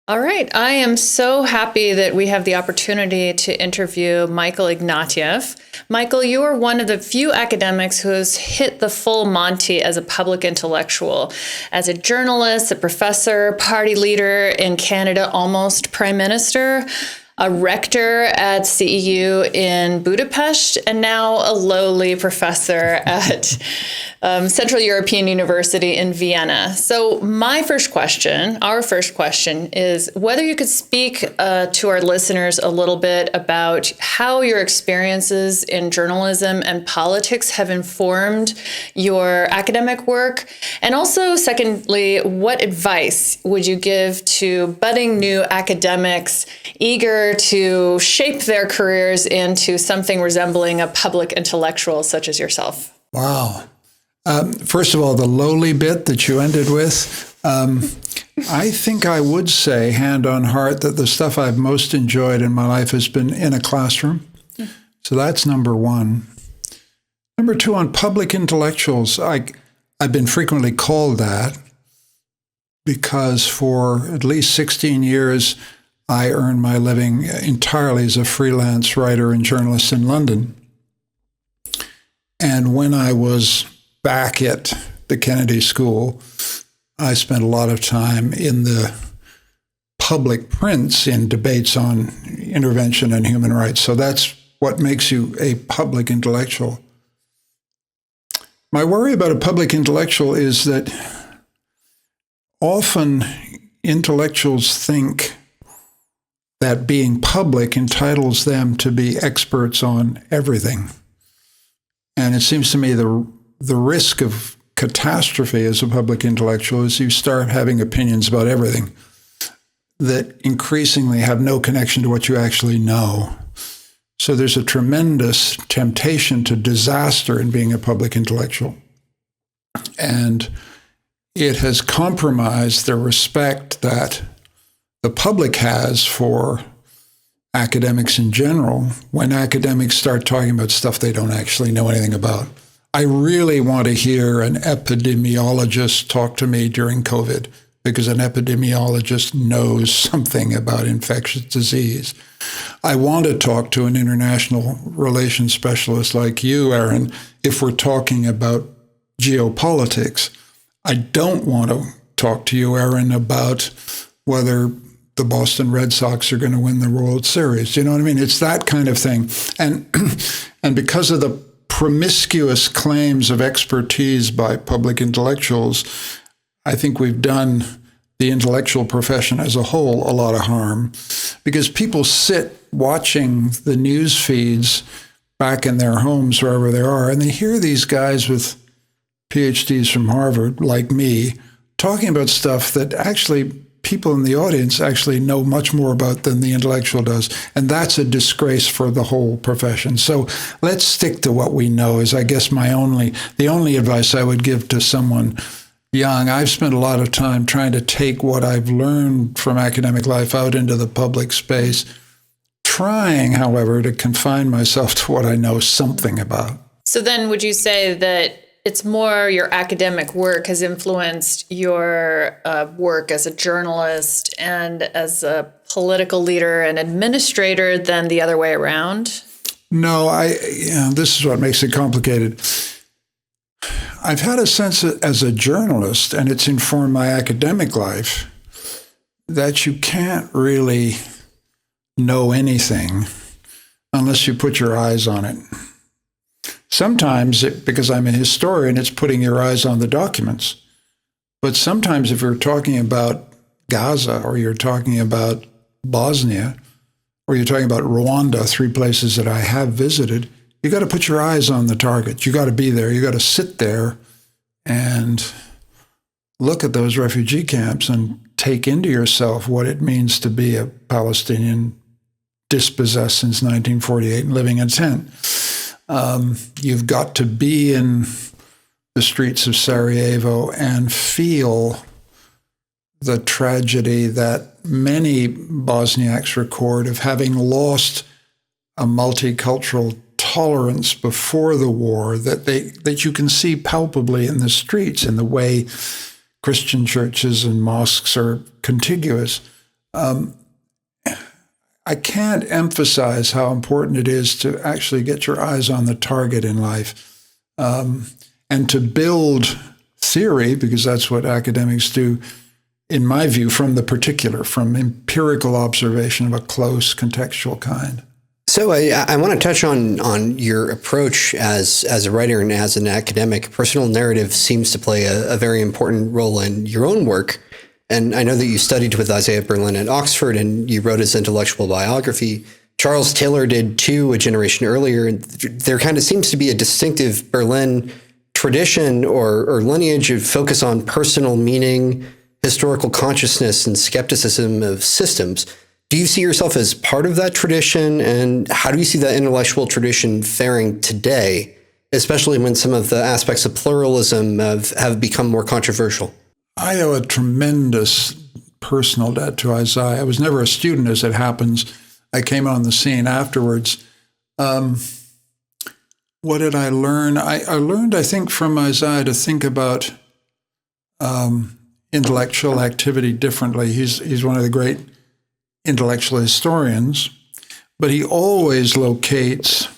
All right. I am so happy that we have the opportunity to interview Michael Ignatieff. Michael, you are one of the few academics who has hit the full Monty as a public intellectual, as a journalist, a professor, party leader in Canada, almost prime minister, a rector at CEU in Budapest, and now a lowly professor at Central European University in Vienna. So our first question is whether you could speak to our listeners a little bit about how your experiences in journalism and politics have informed your academic work. And also, secondly, what advice would you give to budding new academics eager to shape their careers into something resembling a public intellectual such as yourself? Wow. First of all, the lowly bit that you ended with, I think I would say, hand on heart, that the stuff I've most enjoyed in my life has been in a classroom. So that's number one. Number two, on public intellectuals, I've been frequently called that because for at least 16 years, I earned my living entirely as a freelance writer and journalist in London. And when I was back at the Kennedy School, I spent a lot of time in the public prints in debates on intervention and human rights. So that's what makes you a public intellectual. My worry about a public intellectual is that often intellectuals think that being public entitles them to be experts on everything. And it seems to me the risk of catastrophe as a public intellectual is you start having opinions about everything that increasingly have no connection to what you actually know. So there's a tremendous temptation to disaster in being a public intellectual. And it has compromised the respect that the public has for academics in general when academics start talking about stuff they don't actually know anything about. I really want to hear an epidemiologist talk to me during COVID because an epidemiologist knows something about infectious disease. I want to talk to an international relations specialist like you, Erin, if we're talking about geopolitics. I don't want to talk to you, Erin, about whether the Boston Red Sox are going to win the World Series. You know what I mean? It's that kind of thing. And because of the promiscuous claims of expertise by public intellectuals, I think we've done the intellectual profession as a whole a lot of harm because people sit watching the news feeds back in their homes, wherever they are, and they hear these guys with PhDs from Harvard, like me, talking about stuff that actually people in the audience actually know much more about than the intellectual does. And that's a disgrace for the whole profession. So let's stick to what we know is, I guess, the only advice I would give to someone young. I've spent a lot of time trying to take what I've learned from academic life out into the public space, trying, however, to confine myself to what I know something about. So then would you say that it's more your academic work has influenced your work as a journalist and as a political leader and administrator than the other way around? No, this is what makes it complicated. I've had a sense as a journalist, and it's informed my academic life, that you can't really know anything unless you put your eyes on it. Sometimes, because I'm a historian, it's putting your eyes on the documents. But sometimes if you're talking about Gaza, or you're talking about Bosnia, or you're talking about Rwanda, 3 places that I have visited, you got to put your eyes on the target. You got to be there. You got to sit there and look at those refugee camps and take into yourself what it means to be a Palestinian dispossessed since 1948 and living in a tent. You've got to be in the streets of Sarajevo and feel the tragedy that many Bosniaks record of having lost a multicultural tolerance before the war that you can see palpably in the streets, in the way Christian churches and mosques are contiguous. I can't emphasize how important it is to actually get your eyes on the target in life, and to build theory, because that's what academics do, in my view, from the particular, from empirical observation of a close contextual kind. So I want to touch on your approach as a writer and as an academic. Personal narrative seems to play a very important role in your own work. And I know that you studied with Isaiah Berlin at Oxford and you wrote his intellectual biography. Charles Taylor did too, a generation earlier. There kind of seems to be a distinctive Berlin tradition or lineage of focus on personal meaning, historical consciousness, and skepticism of systems. Do you see yourself as part of that tradition? And how do you see that intellectual tradition faring today, especially when some of the aspects of pluralism have become more controversial? I owe a tremendous personal debt to Isaiah. I was never a student, as it happens. I came on the scene afterwards. What did I learn? I learned, I think, from Isaiah to think about intellectual activity differently. He's one of the great intellectual historians, but he always locates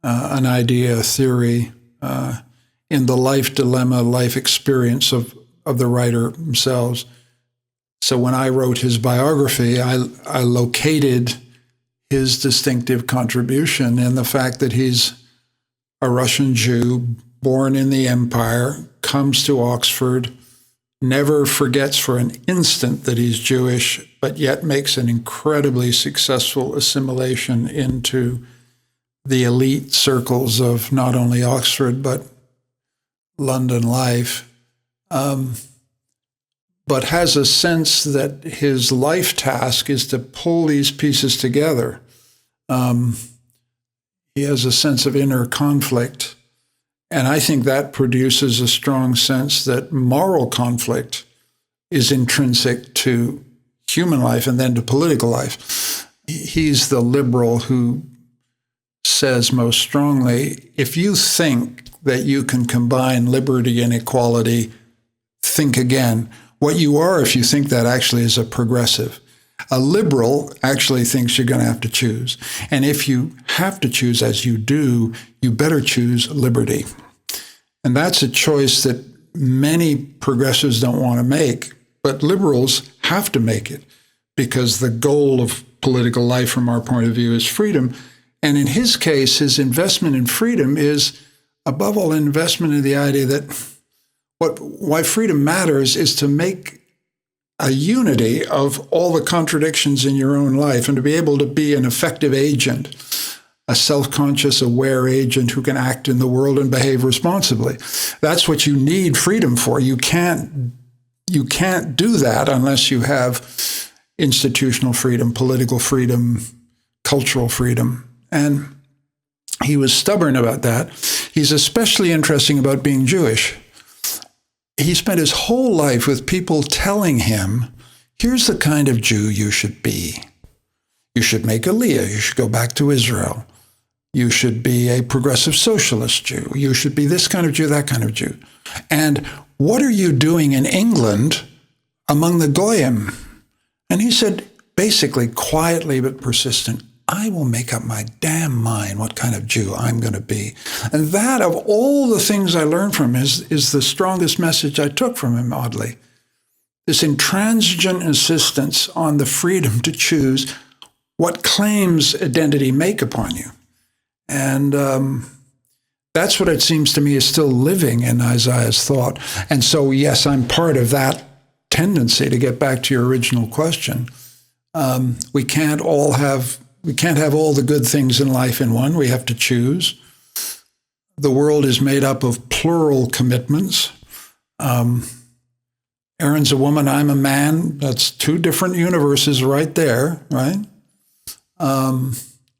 an idea, a theory, in the life dilemma, life experience of the writer themselves. So when I wrote his biography, I located his distinctive contribution in the fact that he's a Russian Jew, born in the empire, comes to Oxford, never forgets for an instant that he's Jewish, but yet makes an incredibly successful assimilation into the elite circles of not only Oxford, but London life, but has a sense that his life task is to pull these pieces together. He has a sense of inner conflict. And I think that produces a strong sense that moral conflict is intrinsic to human life and then to political life. He's the liberal who says most strongly, if you think that you can combine liberty and equality, think again. What you are, if you think that, actually is a progressive. A liberal actually thinks you're going to have to choose. And if you have to choose, as you do, you better choose liberty. And that's a choice that many progressives don't want to make, but liberals have to make it because the goal of political life from our point of view is freedom. And in his case, his investment in freedom is, above all, an investment in the idea that why freedom matters is to make a unity of all the contradictions in your own life and to be able to be an effective agent, a self-conscious, aware agent who can act in the world and behave responsibly. That's what you need freedom for. You can't do that unless you have institutional freedom, political freedom, cultural freedom. And he was stubborn about that. He's especially interesting about being Jewish. He spent his whole life with people telling him, here's the kind of Jew you should be. You should make Aliyah. You should go back to Israel. You should be a progressive socialist Jew. You should be this kind of Jew, that kind of Jew. And what are you doing in England among the Goyim? And he said, basically, quietly but persistent, I will make up my damn mind what kind of Jew I'm going to be. And that, of all the things I learned from him, is the strongest message I took from him, oddly. This intransigent insistence on the freedom to choose what claims identity make upon you. And that's what it seems to me is still living in Isaiah's thought. And so, yes, I'm part of that tendency, to get back to your original question. We can't have all the good things in life in one. We have to choose. The world is made up of plural commitments. Erin's a woman, I'm a man. That's two different universes right there, right?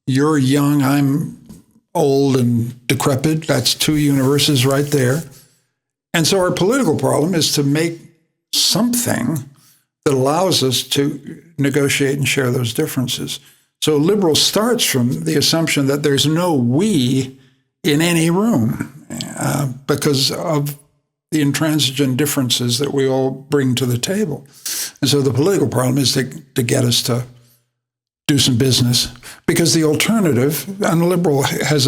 You're young, I'm old and decrepit. That's two universes right there. And so our political problem is to make something that allows us to negotiate and share those differences. So liberal starts from the assumption that there's no we in any room because of the intransigent differences that we all bring to the table. And so the political problem is to get us to do some business, because the alternative, and the liberal has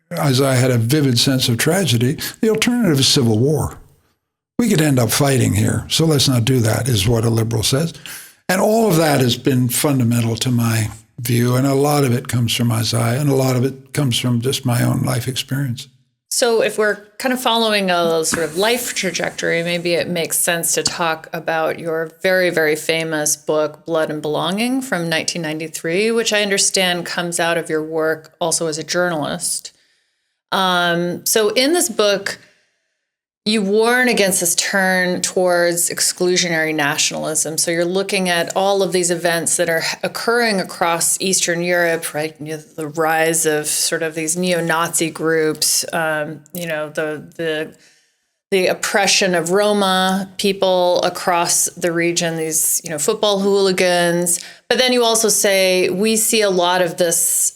as I had a vivid sense of tragedy, the alternative is civil war. We could end up fighting here, so let's not do that, is what a liberal says. And all of that has been fundamental to my view, and a lot of it comes from Isaiah, and a lot of it comes from just my own life experience. So if we're kind of following a sort of life trajectory, maybe it makes sense to talk about your very, very famous book, Blood and Belonging, from 1993, which I understand comes out of your work also as a journalist. So in this book, you warn against this turn towards exclusionary nationalism. So you're looking at all of these events that are occurring across Eastern Europe, right? You know, the rise of sort of these neo-Nazi groups, the oppression of Roma people across the region, these, football hooligans. But then you also say, we see a lot of this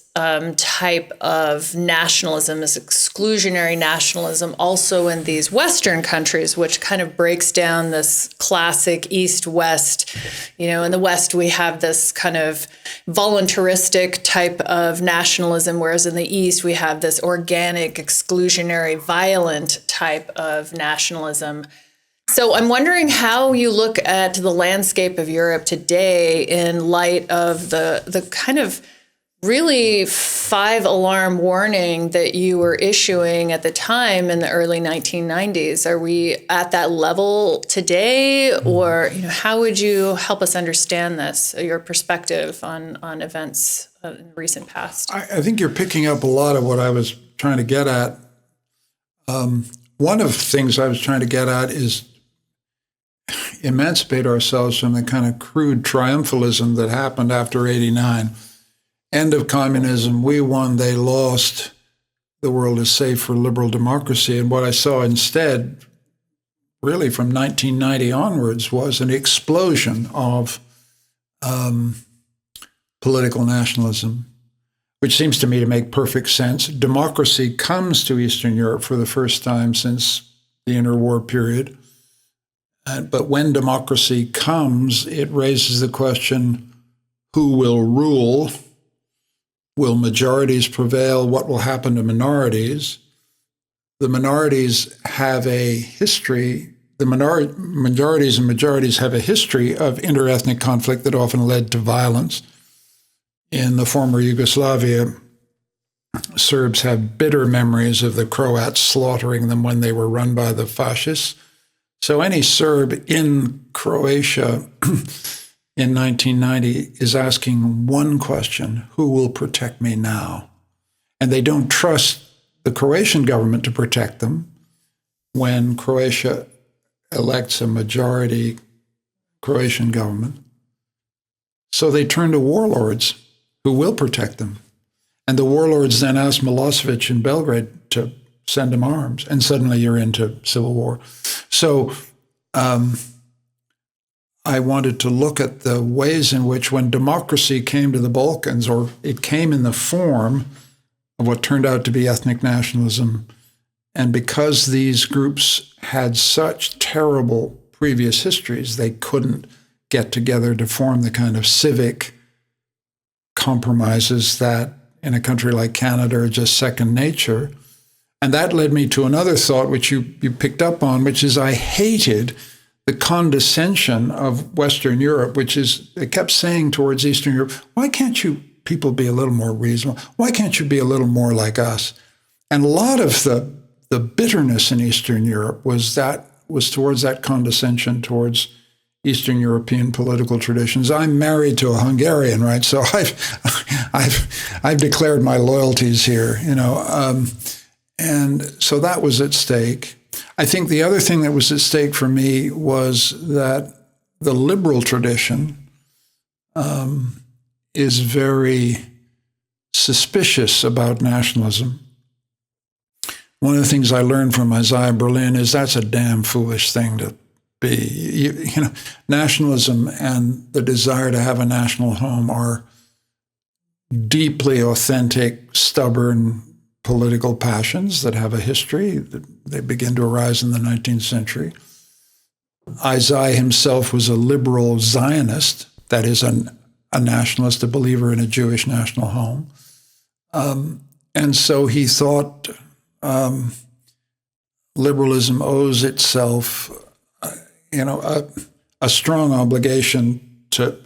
type of nationalism, this exclusionary nationalism, also in these Western countries, which kind of breaks down this classic East-West. In the West, we have this kind of voluntaristic type of nationalism, whereas in the East, we have this organic, exclusionary, violent type of nationalism. So I'm wondering how you look at the landscape of Europe today in light of the kind of really 5-alarm warning that you were issuing at the time in the early 1990s. Are we at that level today? Or how would you help us understand this, your perspective on events in the recent past? I think you're picking up a lot of what I was trying to get at. One of the things I was trying to get at is emancipate ourselves from the kind of crude triumphalism that happened after '89. End of communism, we won, they lost, the world is safe for liberal democracy. And what I saw instead, really from 1990 onwards, was an explosion of political nationalism, which seems to me to make perfect sense. Democracy comes to Eastern Europe for the first time since the interwar period. But when democracy comes, it raises the question, who will rule? Will majorities prevail? What will happen to minorities? The minorities have a history. The majorities have a history of interethnic conflict that often led to violence. In the former Yugoslavia, Serbs have bitter memories of the Croats slaughtering them when they were run by the fascists. So any Serb in Croatia in 1990 is asking one question: who will protect me now? And they don't trust the Croatian government to protect them when Croatia elects a majority Croatian government. So they turn to warlords who will protect them. And the warlords then ask Milosevic in Belgrade to send them arms, and suddenly you're into civil war. So I wanted to look at the ways in which, when democracy came to the Balkans, or it came in the form of what turned out to be ethnic nationalism, and because these groups had such terrible previous histories, they couldn't get together to form the kind of civic compromises that in a country like Canada are just second nature. And that led me to another thought, which you picked up on, which is I hated the condescension of Western Europe, which is, they kept saying towards Eastern Europe, why can't you people be a little more reasonable? Why can't you be a little more like us? And a lot of the bitterness in Eastern Europe was towards that condescension towards Eastern European political traditions. I'm married to a Hungarian, right? So I've declared my loyalties here, and so that was at stake. I think the other thing that was at stake for me was that the liberal tradition is very suspicious about nationalism. One of the things I learned from Isaiah Berlin is that's a damn foolish thing to be. Nationalism and the desire to have a national home are deeply authentic, stubborn political passions that have a history. They begin to arise in the 19th century. Isaiah himself was a liberal Zionist, that is, a nationalist, a believer in a Jewish national home. And so he thought liberalism owes itself, a strong obligation to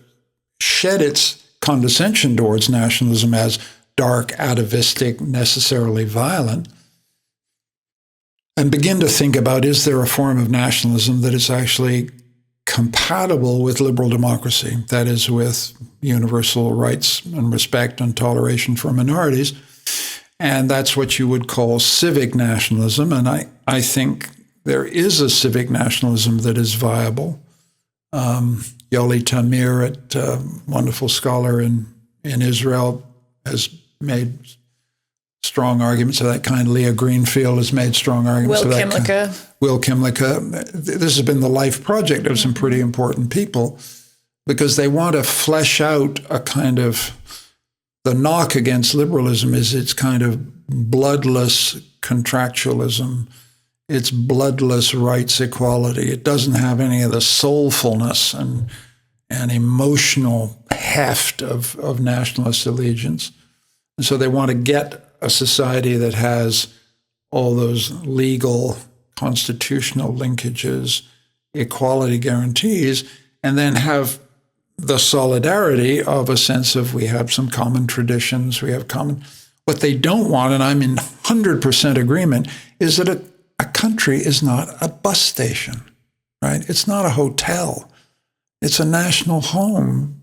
shed its condescension towards nationalism as dark, atavistic, necessarily violent, and begin to think about, is there a form of nationalism that is actually compatible with liberal democracy, that is, with universal rights and respect and toleration for minorities? And that's what you would call civic nationalism. And I think there is a civic nationalism that is viable. Yoli Tamir, a wonderful scholar in Israel, has made strong arguments of that kind. Leah Greenfield has made strong arguments of that kind. Will Kimlicka. This has been the life project of some pretty important people, because they want to flesh out a kind of, the knock against liberalism is its kind of bloodless contractualism. It's bloodless rights equality. It doesn't have any of the soulfulness and emotional heft of nationalist allegiance. And so they want to get a society that has all those legal, constitutional linkages, equality guarantees, and then have the solidarity of a sense of, we have some common traditions, we have common. What they don't want, and I'm in 100% agreement, is that a country is not a bus station, right? It's not a hotel. It's a national home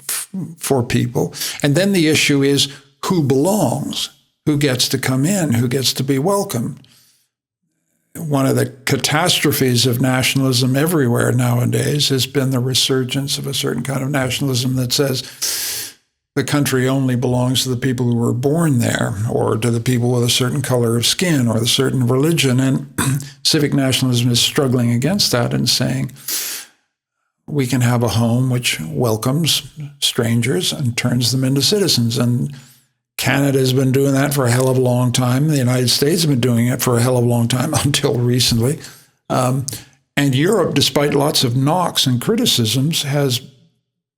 for people. And then the issue is who belongs, who gets to come in, who gets to be welcomed. One of the catastrophes of nationalism everywhere nowadays has been the resurgence of a certain kind of nationalism that says the country only belongs to the people who were born there, or to the people with a certain color of skin or a certain religion. And civic nationalism is struggling against that and saying we can have a home which welcomes strangers and turns them into citizens. And Canada has been doing that for a hell of a long time. The United States has been doing it for a hell of a long time until recently. And Europe, despite lots of knocks and criticisms, has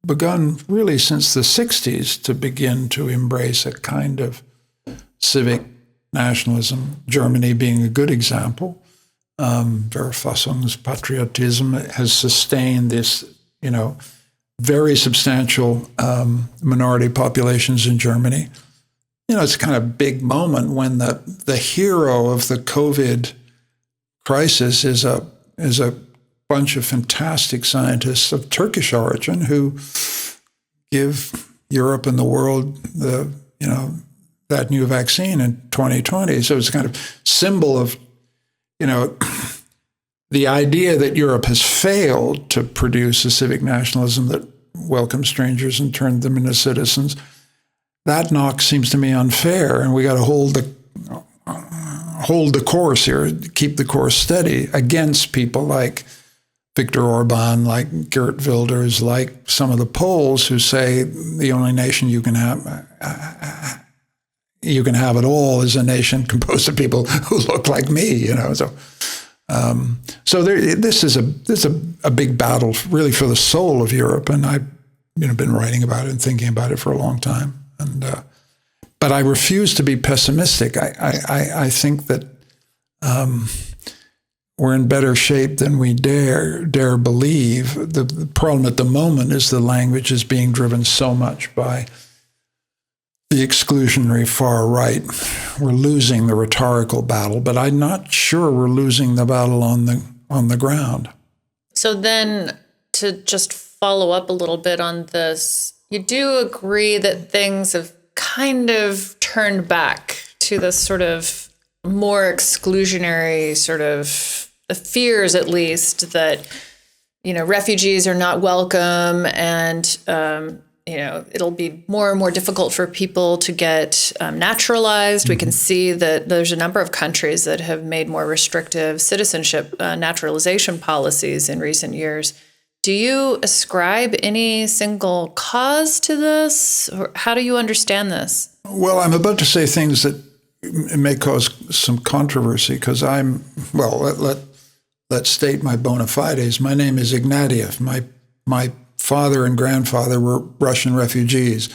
begun really since the 60s to begin to embrace a kind of civic nationalism, Germany being a good example. Verfassungspatriotism has sustained this, very substantial minority populations in Germany. It's a kind of big moment when the hero of the COVID crisis is a bunch of fantastic scientists of Turkish origin who give Europe and the world that new vaccine in 2020. So it's kind of symbol of, the idea that Europe has failed to produce a civic nationalism that welcomes strangers and turned them into citizens. That knock seems to me unfair, and we got to hold the course here, keep the course steady against people like Viktor Orban, like Geert Wilders, like some of the Poles who say the only nation you can have at all is a nation composed of people who look like me. This is a big battle, really, for the soul of Europe, and I've been writing about it and thinking about it for a long time. But I refuse to be pessimistic. I think that we're in better shape than we dare believe. The problem at the moment is the language is being driven so much by the exclusionary far right. We're losing the rhetorical battle, but I'm not sure we're losing the battle on the ground. So then, to just follow up a little bit on this, you do agree that things have kind of turned back to this sort of more exclusionary sort of fears, at least, that, refugees are not welcome, and, it'll be more and more difficult for people to get naturalized. Mm-hmm. We can see that there's a number of countries that have made more restrictive citizenship naturalization policies in recent years. Do you ascribe any single cause to this? Or how do you understand this? Well, I'm about to say things that may cause some controversy because let let's state my bona fides. My name is Ignatieff. My father and grandfather were Russian refugees.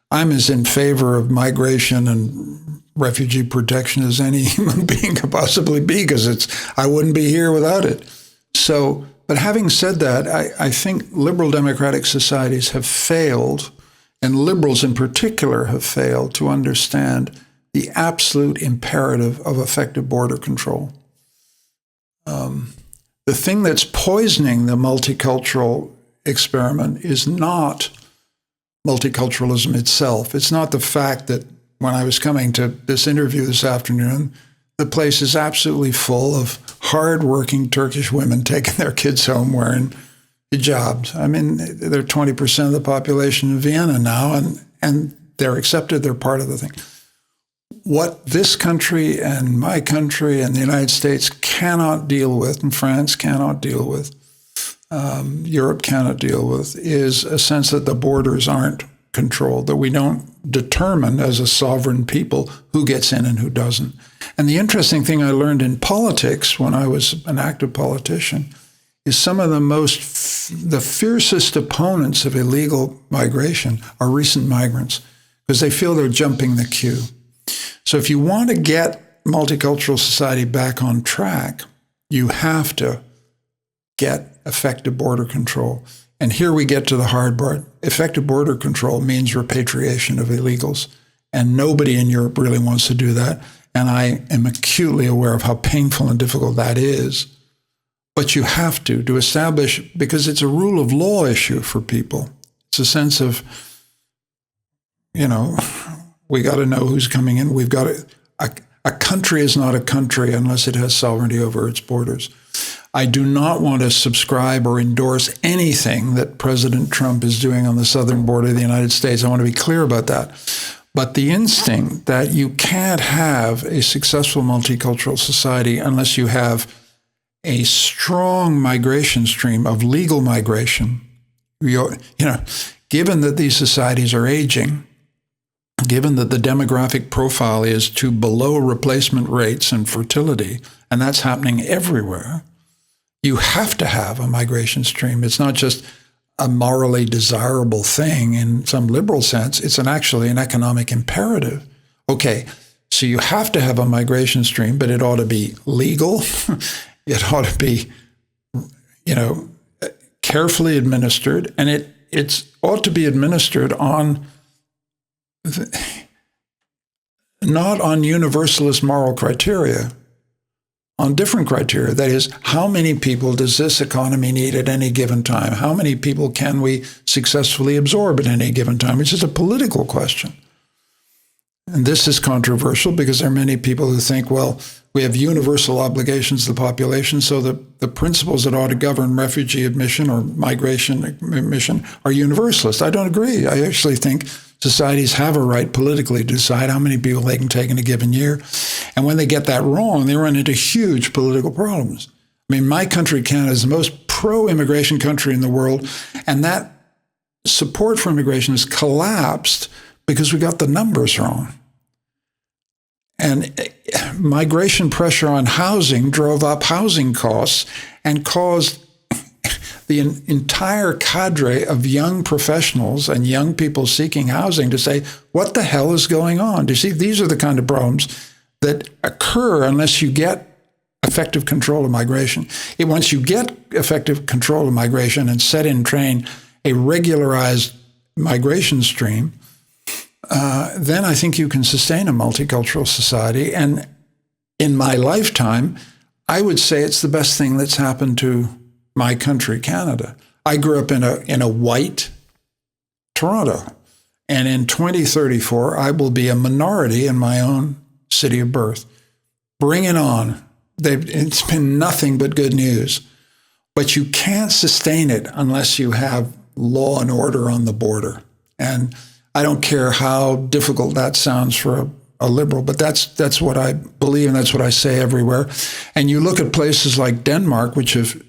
I'm as in favor of migration and refugee protection as any human being could possibly be, because I wouldn't be here without it. So, but having said that, I think liberal democratic societies have failed, and liberals in particular have failed to understand the absolute imperative of effective border control. The thing that's poisoning the multicultural experiment is not multiculturalism itself. It's not the fact that when I was coming to this interview this afternoon, the place is absolutely full of hardworking Turkish women taking their kids home wearing hijabs. I mean, they're 20% of the population in Vienna now, and they're accepted, they're part of the thing. What this country and my country and the United States cannot deal with, and France cannot deal with, Europe cannot deal with, is a sense that the borders aren't controlled, that we don't determine as a sovereign people who gets in and who doesn't. And the interesting thing I learned in politics when I was an active politician is some of the fiercest opponents of illegal migration are recent migrants, because they feel they're jumping the queue. So if you want to get multicultural society back on track, you have to get effective border control. And here we get to the hard part. Effective border control means repatriation of illegals. And nobody in Europe really wants to do that. And I am acutely aware of how painful and difficult that is. But you have to establish, because it's a rule of law issue for people. It's a sense of, we got to know who's coming in. We've got to, a country is not a country unless it has sovereignty over its borders. I do not want to subscribe or endorse anything that President Trump is doing on the southern border of the United States. I want to be clear about that. But the instinct that you can't have a successful multicultural society unless you have a strong migration stream of legal migration, given that these societies are aging, given that the demographic profile is to below replacement rates and fertility, and that's happening everywhere, you have to have a migration stream. It's not just a morally desirable thing in some liberal sense. It's actually an economic imperative. Okay, so you have to have a migration stream, but it ought to be legal. It ought to be, carefully administered, and it ought to be administered on not on universalist moral criteria, on different criteria. That is, how many people does this economy need at any given time? How many people can we successfully absorb at any given time? Which is a political question. And this is controversial because there are many people who think, well, we have universal obligations to the population, so the principles that ought to govern refugee admission or migration admission are universalist. I don't agree. I actually think societies have a right politically to decide how many people they can take in a given year. And when they get that wrong, they run into huge political problems. I mean, my country, Canada, is the most pro-immigration country in the world, and that support for immigration has collapsed because we got the numbers wrong. And migration pressure on housing drove up housing costs and caused the entire cadre of young professionals and young people seeking housing to say, what the hell is going on? Do you see, these are the kind of problems that occur unless you get effective control of migration. Once you get effective control of migration and set in train a regularized migration stream, then I think you can sustain a multicultural society. And in my lifetime, I would say it's the best thing that's happened to my country, Canada. I grew up in a white Toronto, and in 2034, I will be a minority in my own city of birth. Bring it on. It's been nothing but good news. But you can't sustain it unless you have law and order on the border. And I don't care how difficult that sounds for a liberal, but that's what I believe, and that's what I say everywhere. And you look at places like Denmark, which have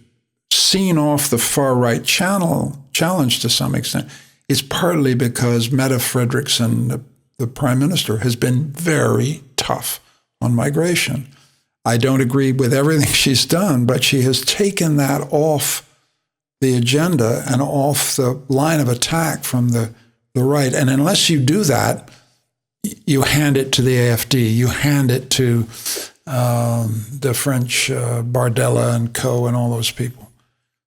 seen off the far-right challenge to some extent. It's partly because Mette Frederiksen, the prime minister, has been very tough on migration. I don't agree with everything she's done, but she has taken that off the agenda and off the line of attack from the right. And unless you do that, you hand it to the AfD, you hand it to the French Bardella and Co. and all those people.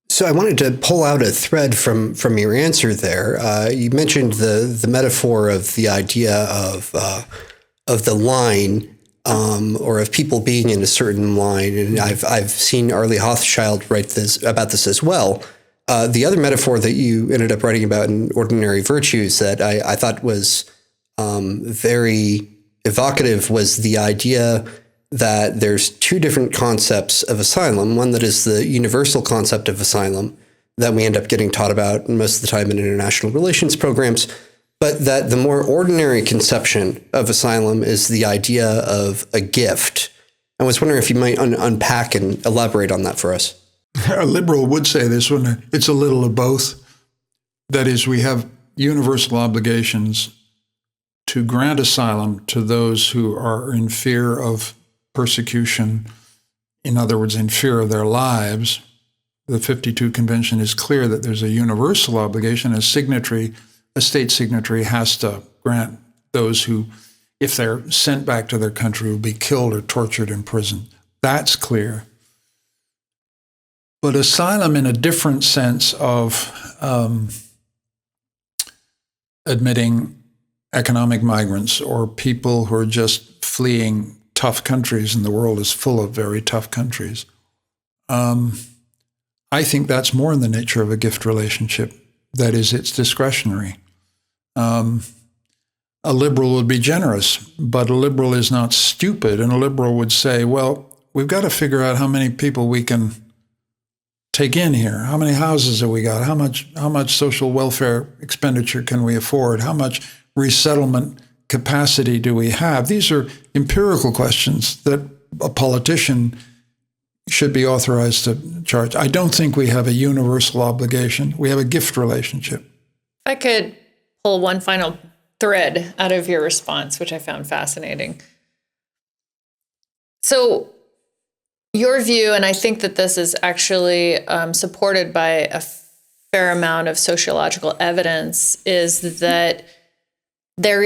So I wanted to pull out a thread from your answer there. You mentioned the metaphor of the idea of the line, or of people being in a certain line, and I've seen Arlie Hochschild write about this as well. The other metaphor that you ended up writing about in Ordinary Virtues that I thought was very evocative was the idea that there's two different concepts of asylum. One that is the universal concept of asylum that we end up getting taught about most of the time in international relations programs, but that the more ordinary conception of asylum is the idea of a gift. I was wondering if you might unpack and elaborate on that for us. A liberal would say this, wouldn't it? It's a little of both. That is, we have universal obligations to grant asylum to those who are in fear of persecution, in other words, in fear of their lives. The 52 Convention is clear that there's a universal obligation. A state signatory has to grant those who, if they're sent back to their country, will be killed or tortured in prison. That's clear. But asylum in a different sense of admitting economic migrants or people who are just fleeing tough countries, and the world is full of very tough countries. I think that's more in the nature of a gift relationship. That is, it's discretionary. A liberal would be generous, but a liberal is not stupid, and a liberal would say, well, we've got to figure out how many people we can take in here. How many houses have we got? How much social welfare expenditure can we afford? How much resettlement capacity do we have? These are empirical questions that a politician should be authorized to charge. I don't think we have a universal obligation. We have a gift relationship. If I could pull one final thread out of your response, which I found fascinating. So your view, and I think that this is actually supported by a fair amount of sociological evidence, is that there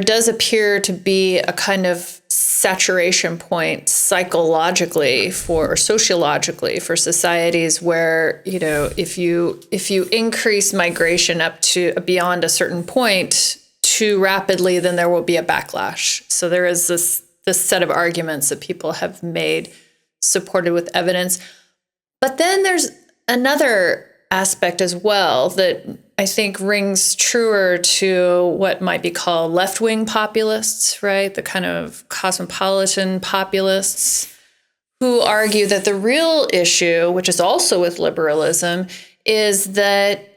does appear to be a kind of saturation point psychologically or sociologically for societies where, if you increase migration up to beyond a certain point too rapidly, then there will be a backlash. So there is this set of arguments that people have made supported with evidence. But then there's another aspect as well that I think rings truer to what might be called left-wing populists, right? The kind of cosmopolitan populists who argue that the real issue, which is also with liberalism, is that,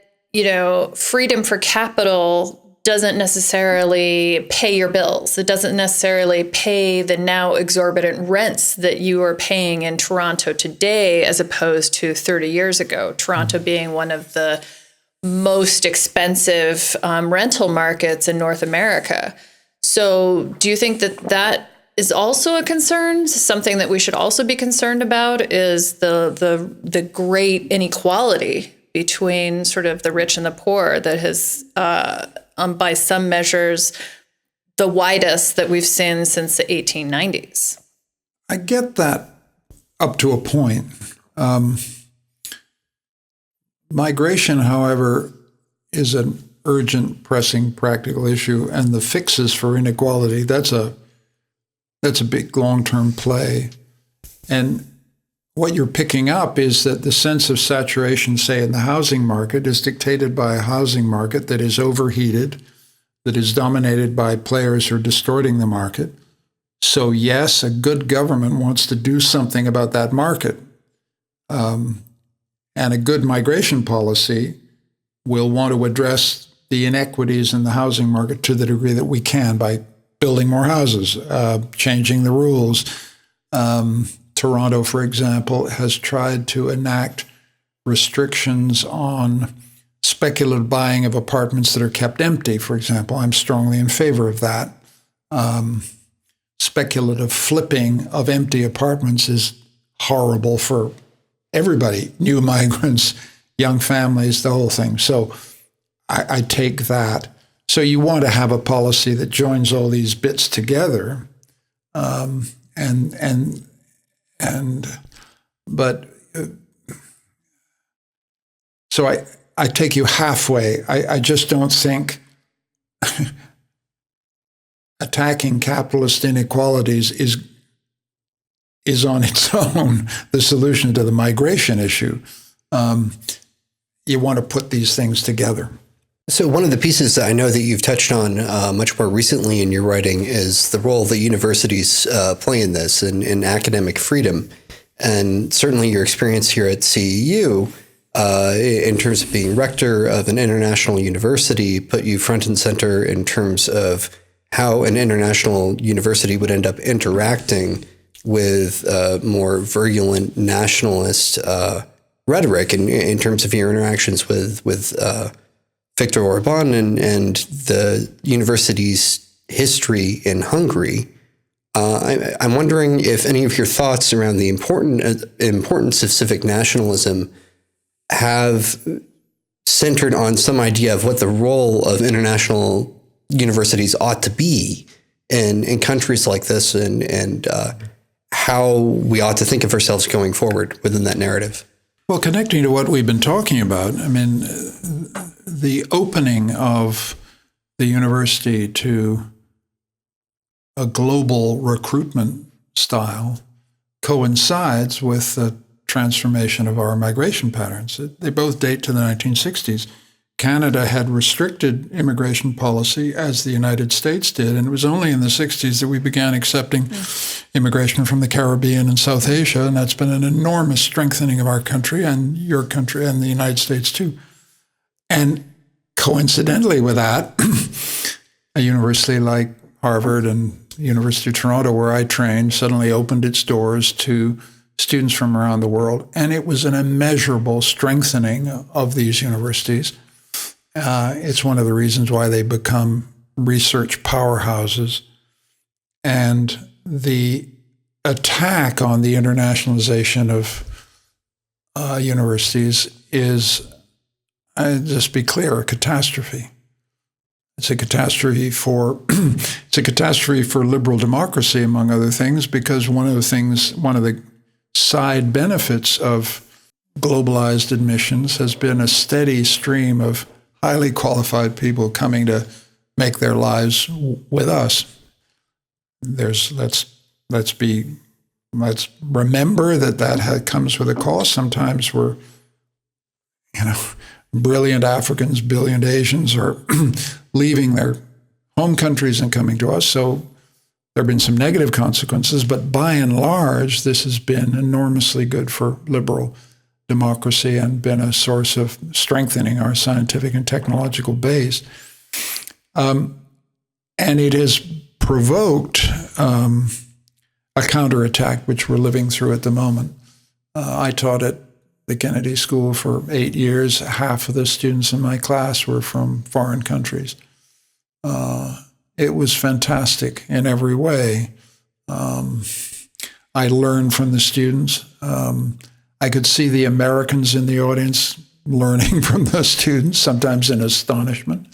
freedom for capital doesn't necessarily pay your bills. It doesn't necessarily pay the now exorbitant rents that you are paying in Toronto today as opposed to 30 years ago, Toronto being one of the most expensive rental markets in North America. So do you think that is also a concern? Something that we should also be concerned about is the great inequality between sort of the rich and the poor that has, by some measures, the widest that we've seen since the 1890s. I get that up to a point. Migration, however, is an urgent, pressing, practical issue, and the fixes for inequality, that's a big long-term play. And what you're picking up is that the sense of saturation, say, in the housing market is dictated by a housing market that is overheated, that is dominated by players who are distorting the market. So yes, a good government wants to do something about that market. And a good migration policy will want to address the inequities in the housing market to the degree that we can by building more houses, changing the rules. Toronto, for example, has tried to enact restrictions on speculative buying of apartments that are kept empty, for example. I'm strongly in favor of that. speculative flipping of empty apartments is horrible for everybody, new migrants, young families, the whole thing. So I take that. So you want to have a policy that joins all these bits together, so I take you halfway. I just don't think attacking capitalist inequalities is on its own the solution to the migration issue. You want to put these things together. So one of the pieces that I know that you've touched on much more recently in your writing is the role that universities play in this and in academic freedom. And certainly your experience here at CEU in terms of being rector of an international university put you front and center in terms of how an international university would end up interacting with more virulent nationalist rhetoric in terms of your interactions with Viktor Orban and the university's history in Hungary. I'm wondering if any of your thoughts around the importance of civic nationalism have centered on some idea of what the role of international universities ought to be in countries like this and how we ought to think of ourselves going forward within that narrative. Well, connecting to what we've been talking about, I mean, the opening of the university to a global recruitment style coincides with the transformation of our migration patterns. They both date to the 1960s. Canada had restricted immigration policy as the United States did, and it was only in the 60s that we began accepting immigration from the Caribbean and South Asia, and that's been an enormous strengthening of our country and your country and the United States too. And coincidentally with that, a university like Harvard and University of Toronto, where I trained, suddenly opened its doors to students from around the world, and it was an immeasurable strengthening of these universities. It's one of the reasons why they become research powerhouses. And the attack on the internationalization of universities is, just be clear, a catastrophe. It's a catastrophe for liberal democracy, among other things, because one of the side benefits of globalized admissions has been a steady stream of highly qualified people coming to make their lives with us. Let's remember that comes with a cost. Sometimes we're, brilliant Africans, brilliant Asians are leaving their home countries and coming to us. So there have been some negative consequences, but by and large, this has been enormously good for liberal democracy and been a source of strengthening our scientific and technological base. And it has provoked a counterattack, which we're living through at the moment. I taught at the Kennedy School for 8 years. Half of the students in my class were from foreign countries. It was fantastic in every way. I learned from the students. I could see the Americans in the audience learning from the students, sometimes in astonishment.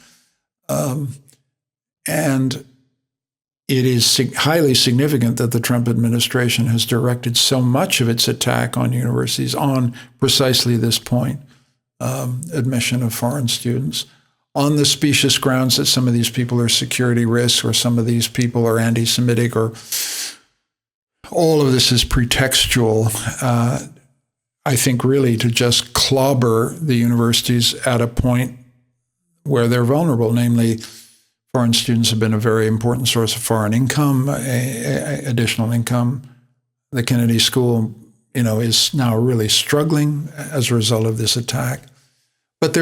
And it is highly significant that the Trump administration has directed so much of its attack on universities on precisely this point, admission of foreign students, on the specious grounds that some of these people are security risks or some of these people are anti-Semitic, or all of this is pretextual, I think, really to just clobber the universities at a point where they're vulnerable. Namely, foreign students have been a very important source of foreign income, additional income. The Kennedy School, is now really struggling as a result of this attack. But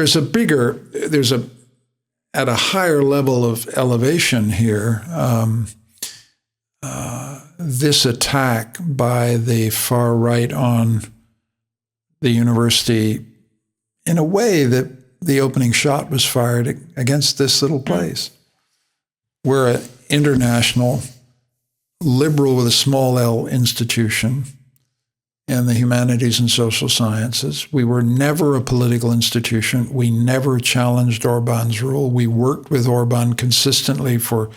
at a higher level of elevation here, this attack by the far right on the university, in a way that the opening shot was fired against this little place. We're an international liberal with a small L institution in the humanities and social sciences. We were never a political institution. We never challenged Orban's rule. We worked with Orban consistently for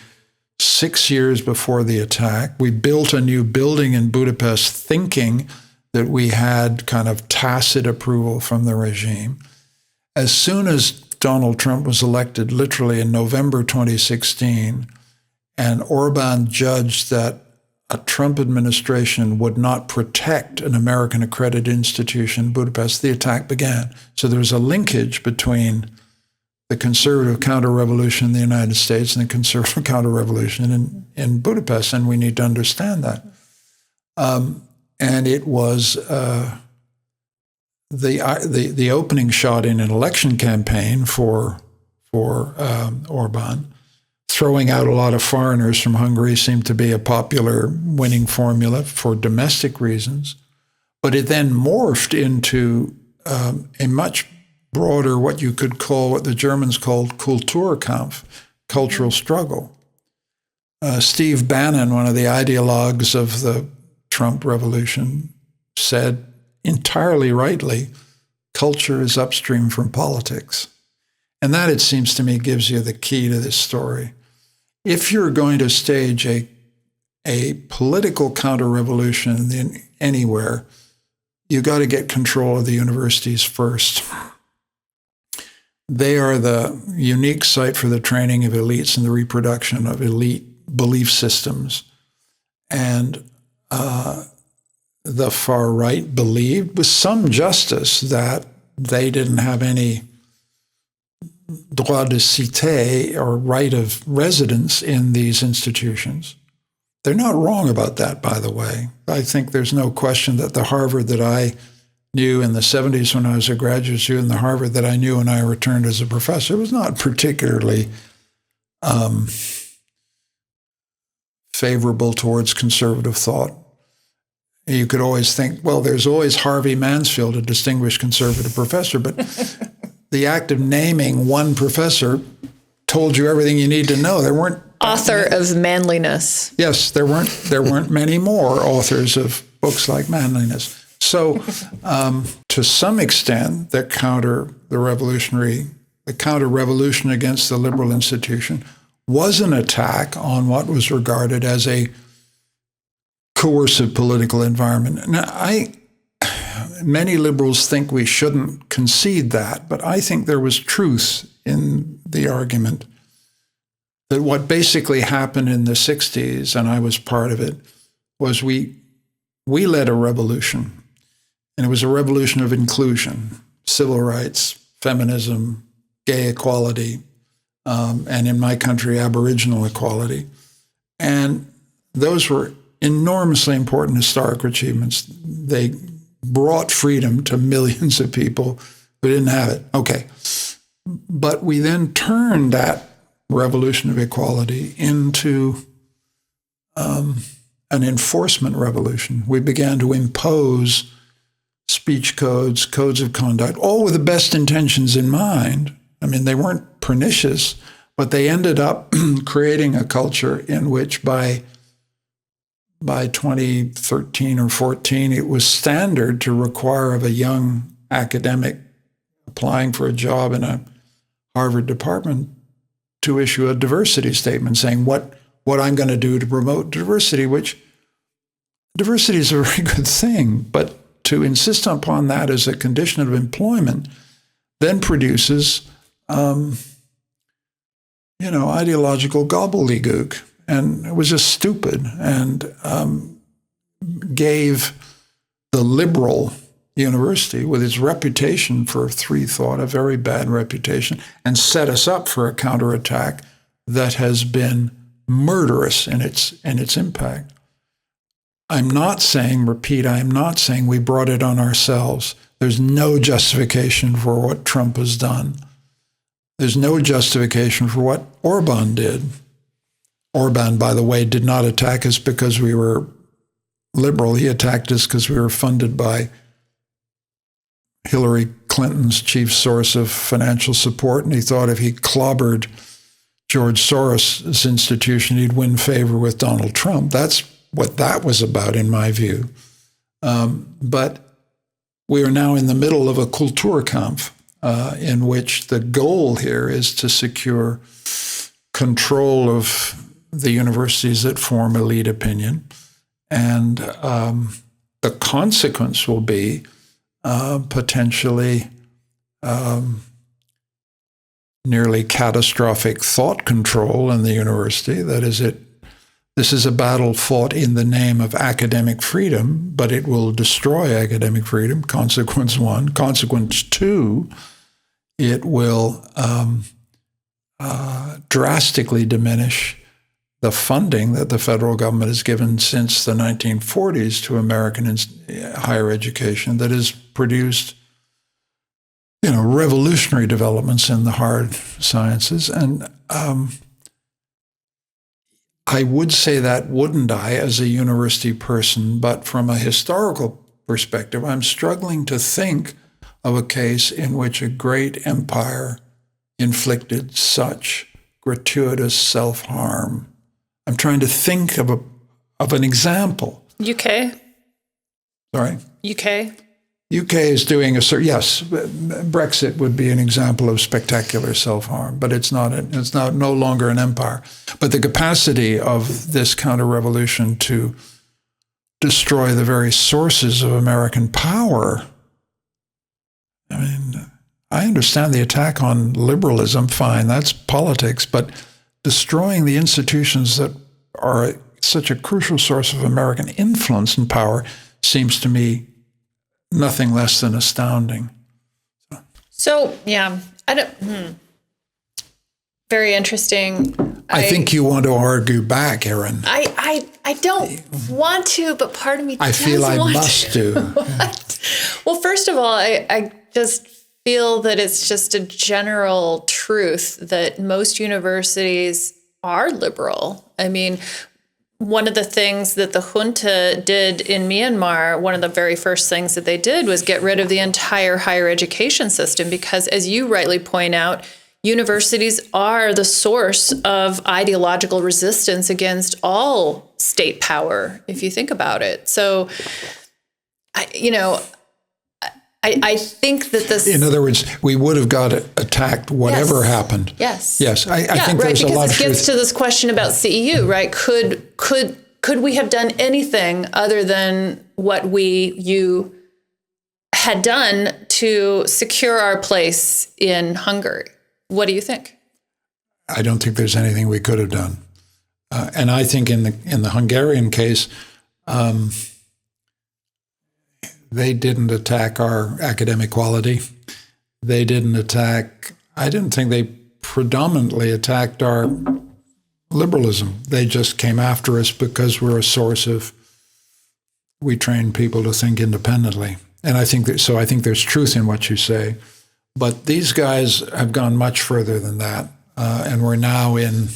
6 years before the attack. We built a new building in Budapest thinking that we had kind of tacit approval from the regime. As soon as Donald Trump was elected, literally in November 2016, and Orban judged that a Trump administration would not protect an American accredited institution in Budapest, the attack began. So there was a linkage between the conservative counter-revolution in the United States and the conservative counter-revolution in Budapest, and we need to understand that. And it was the opening shot in an election campaign for Orban. Throwing out a lot of foreigners from Hungary seemed to be a popular winning formula for domestic reasons. But it then morphed into a much broader, what you could call, what the Germans called Kulturkampf, cultural struggle. Steve Bannon, one of the ideologues of the Trump revolution, said entirely rightly, culture is upstream from politics. And that, it seems to me, gives you the key to this story. If you're going to stage a political counter-revolution anywhere, you got to get control of the universities first. They are the unique site for the training of elites and the reproduction of elite belief systems. And the far right believed, with some justice, that they didn't have any droit de cité, or right of residence, in these institutions. They're not wrong about that, by the way. I think there's no question that the Harvard that I knew in the 70s when I was a graduate student, and the Harvard that I knew when I returned as a professor, was not particularly favorable towards conservative thought. You could always think, well, there's always Harvey Mansfield, a distinguished conservative professor, but the act of naming one professor told you everything you need to know. There weren't author of Manliness. Yes, there weren't many more authors of books like Manliness. So, to some extent, the counter-revolution against the liberal institution was an attack on what was regarded as a coercive political environment. Now, many liberals think we shouldn't concede that, but I think there was truth in the argument that what basically happened in the 60s, and I was part of it, was we led a revolution. And it was a revolution of inclusion, civil rights, feminism, gay equality, and in my country, Aboriginal equality. And those were enormously important historic achievements. They brought freedom to millions of people who didn't have it. Okay. But we then turned that revolution of equality into an enforcement revolution. We began to impose speech codes, codes of conduct, all with the best intentions in mind. I mean, they weren't pernicious, but they ended up creating a culture in which by 2013 or 14, it was standard to require of a young academic applying for a job in a Harvard department to issue a diversity statement saying what I'm going to do to promote diversity, which diversity is a very good thing, but to insist upon that as a condition of employment then produces, ideological gobbledygook. And it was just stupid, and gave the liberal university, with its reputation for free thought, a very bad reputation, and set us up for a counterattack that has been murderous in its impact. I'm not saying we brought it on ourselves. There's no justification for what Trump has done. There's no justification for what Orban did. Orban, by the way, did not attack us because we were liberal. He attacked us because we were funded by Hillary Clinton's chief source of financial support, and he thought if he clobbered George Soros' institution, he'd win favor with Donald Trump. That's what that was about, in my view. But we are now in the middle of a Kulturkampf, in which the goal here is to secure control of the universities that form elite opinion. And the consequence will be potentially nearly catastrophic thought control in the university. That is, this is a battle fought in the name of academic freedom, but it will destroy academic freedom. Consequence one. Consequence two, it will drastically diminish the funding that the federal government has given since the 1940s to American higher education that has produced, revolutionary developments in the hard sciences. And I would say that, wouldn't I, as a university person, but from a historical perspective, I'm struggling to think of a case in which a great empire inflicted such gratuitous self-harm. I'm trying to think of an example. UK? Sorry? UK? UK is doing yes, Brexit would be an example of spectacular self-harm, but it's no longer an empire. But the capacity of this counter-revolution to destroy the very sources of American power, I mean, I understand the attack on liberalism, fine, that's politics, but destroying the institutions that are such a crucial source of American influence and power seems to me nothing less than astounding. So, yeah, very interesting. I think you want to argue back, Erin. I don't want to, but part of me I does feel I want must to. do. Well, first of all, I just feel that it's just a general truth that most universities are liberal. I mean, one of the things that the junta did in Myanmar, one of the very first things that they did was get rid of the entire higher education system because, as you rightly point out, universities are the source of ideological resistance against all state power, if you think about it. So, I think that this... In other words, we would have got attacked whatever happened. Yes. Yes, I think there's a lot of truth. Because it gets to this question about CEU, right? Could we have done anything other than what you had done to secure our place in Hungary? What do you think? I don't think there's anything we could have done. And I think in the Hungarian case, they didn't attack our academic quality. I didn't think they predominantly attacked our liberalism. They just came after us because we're a source we train people to think independently. And I think there's truth in what you say. But these guys have gone much further than that. And we're now in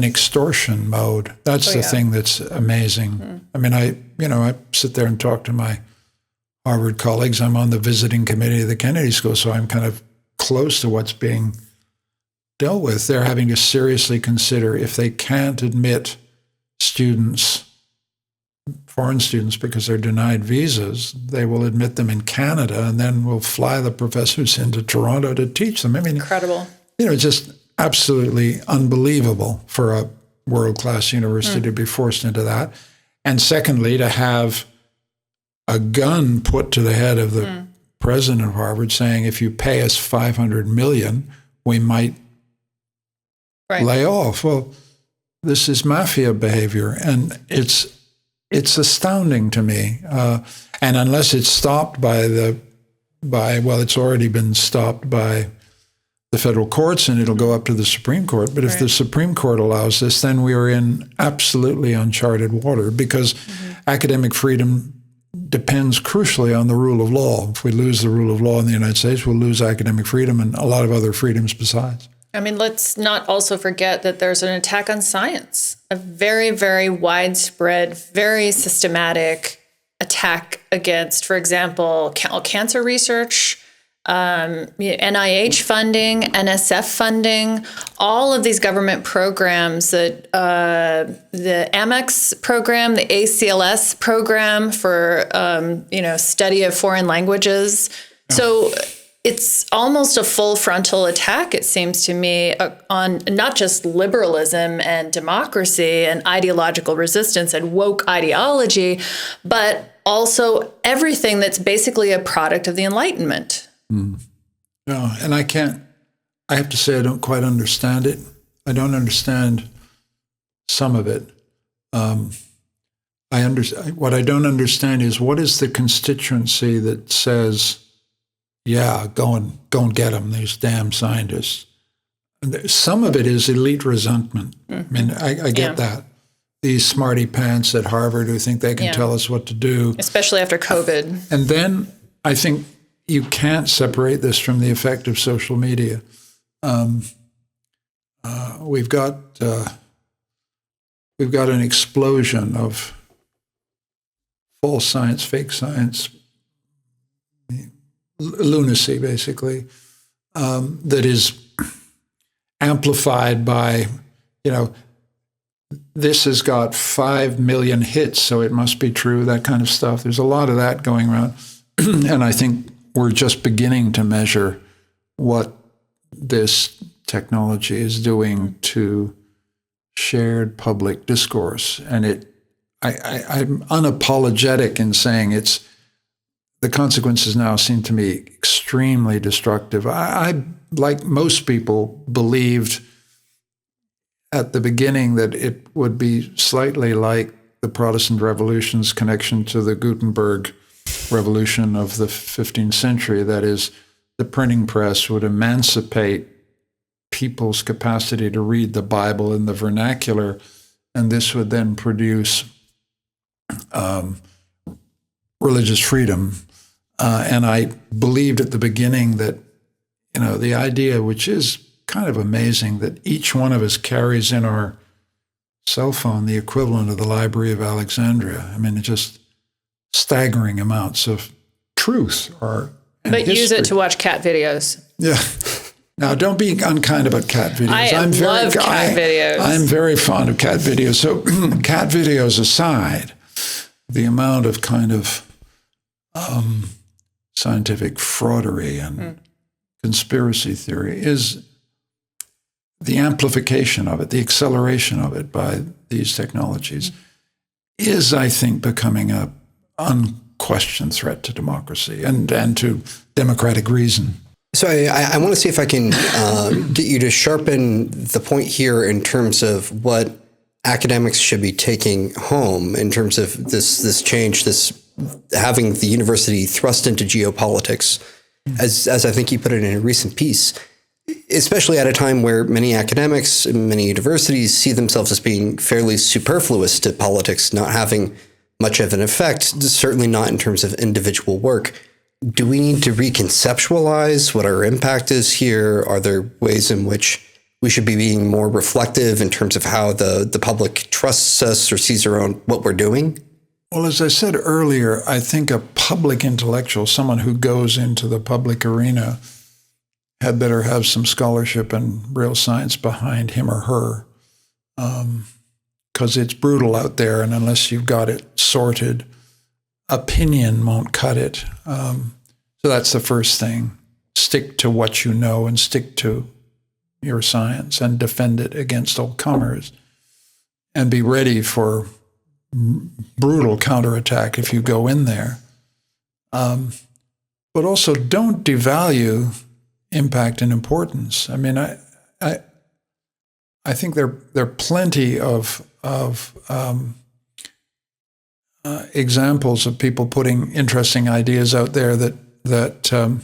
extortion mode. That's the thing that's amazing. Mm. I mean, I sit there and talk to my Harvard colleagues. I'm on the visiting committee of the Kennedy School, so I'm kind of close to what's being dealt with. They're having to seriously consider if they can't admit foreign students, because they're denied visas, they will admit them in Canada, and then we'll fly the professors into Toronto to teach them. I mean, incredible. Just absolutely unbelievable for a world-class university to be forced into that. And secondly, to have a gun put to the head of the president of Harvard saying, if you pay us $500 million, we might lay off. Well, this is mafia behavior, and it's astounding to me. And unless it's stopped it's already been stopped by the federal courts, and it'll go up to the Supreme Court. But if the Supreme Court allows this, then we are in absolutely uncharted water, because academic freedom depends crucially on the rule of law. If we lose the rule of law in the United States, we'll lose academic freedom and a lot of other freedoms besides. I mean, let's not also forget that there's an attack on science, a very, very widespread, very systematic attack against, for example, cancer research, NIH funding, NSF funding, all of these government programs, that the Amex program, the ACLS program for study of foreign languages. Yeah. So it's almost a full frontal attack, it seems to me, on not just liberalism and democracy and ideological resistance and woke ideology, but also everything that's basically a product of the Enlightenment. Mm. No, and I have to say I don't quite understand it. I don't understand some of it. What I don't understand is, what is the constituency that says, yeah, go and get them, these damn scientists. Some of it is elite resentment. Mm-hmm. I mean, I get that. These smarty pants at Harvard who think they can tell us what to do. Especially after COVID. And then I think you can't separate this from the effect of social media. We've got an explosion of false science, fake science, lunacy, basically, that is amplified by, this has got 5 million hits, so it must be true, that kind of stuff. There's a lot of that going around. And I think we're just beginning to measure what this technology is doing to shared public discourse. And I'm unapologetic in saying the consequences now seem to me extremely destructive. I, like most people, believed at the beginning that it would be slightly like the Protestant Revolution's connection to the Gutenberg Revolution of the 15th century. That is, the printing press would emancipate people's capacity to read the Bible in the vernacular, and this would then produce religious freedom. And I believed at the beginning that, the idea, which is kind of amazing, that each one of us carries in our cell phone the equivalent of the Library of Alexandria. I mean, it's just staggering amounts of truth. But use it to watch cat videos. Yeah. Now, don't be unkind about cat videos. I love cat videos. I'm very fond of cat videos. So cat videos aside, the amount of kind of scientific fraudery and conspiracy theory is the amplification of it, the acceleration of it by these technologies is, I think, becoming an unquestioned threat to democracy and to democratic reason. So I want to see if I can get you to sharpen the point here in terms of what academics should be taking home in terms of this change, this having the university thrust into geopolitics, as I think you put it in a recent piece, especially at a time where many academics, many universities see themselves as being fairly superfluous to politics, not having much of an effect, certainly not in terms of individual work. Do we need to reconceptualize what our impact is here? Are there ways in which we should be being more reflective in terms of how the public trusts us or sees what we're doing? Well, as I said earlier, I think a public intellectual, someone who goes into the public arena, had better have some scholarship and real science behind him or her, because it's brutal out there, and unless you've got it sorted, opinion won't cut it. So that's the first thing. Stick to what you know and stick to your science and defend it against all comers, and be ready for brutal counterattack if you go in there. But also don't devalue impact and importance. I mean, I think there are plenty of examples of people putting interesting ideas out there that